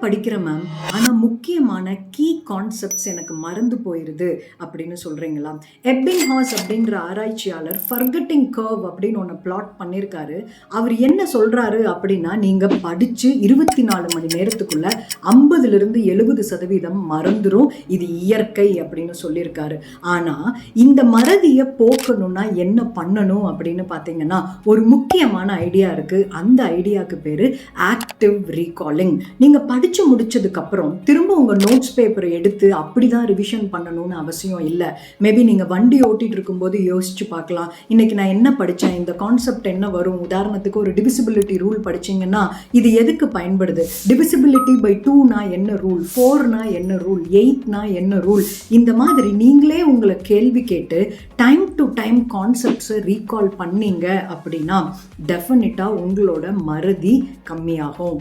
படிக்கிறேன் மேம், ஆனால் முக்கியமான கீ கான்செப்ட்ஸ் எனக்கு மறந்து போயிருது அப்படின்னு சொல்கிறீங்களா? எப்பிங்ஹாஸ் அப்படின்ற ஆராய்ச்சியாளர் ஃபர்கெட்டிங் கர்வ் அப்படின்னு ஒன்று பிளாட் பண்ணியிருக்காரு. அவர் என்ன சொல்கிறாரு அப்படின்னா, நீங்கள் படித்து 24 மணி நேரத்துக்குள்ள 50-70% மறந்துடும், இது இயற்கை அப்படின்னு சொல்லியிருக்காரு. ஆனால் இந்த மறதியை போக்கணும்னா என்ன பண்ணணும் அப்படின்னு பார்த்தீங்கன்னா, ஒரு முக்கியமான ஐடியா இருக்குது. அந்த ஐடியாவுக்கு பேர் ஆக்டிவ் ரீகாலிங். நீங்கள் படித்து முடிச்சதுக்கப்புறம் திரும்ப உங்கள் நோட்ஸ் பேப்பரை எடுத்து அப்படி தான் ரிவிஷன் பண்ணணும்னு அவசியம் இல்லை. மேபி நீங்கள் வண்டி ஓட்டிகிட்டு இருக்கும்போது யோசிச்சு பார்க்கலாம், இன்றைக்கி நான் என்ன படித்தேன், இந்த கான்செப்ட் என்ன வரும். உதாரணத்துக்கு ஒரு டிவிசிபிலிட்டி ரூல் படிச்சிங்கன்னா இது எதுக்கு பயன்படுது, டிவிசிபிலிட்டி பை 2னா என்ன ரூல், 4னா என்ன ரூல், 8னா என்ன ரூல். இந்த மாதிரி நீங்களே உங்களை கேள்வி கேட்டு டைம் டு டைம் கான்செப்ட்ஸை ரீகால் பண்ணீங்க அப்படின்னா டெஃபினட்டாக உங்களோட மறதி கம்மியாகும்.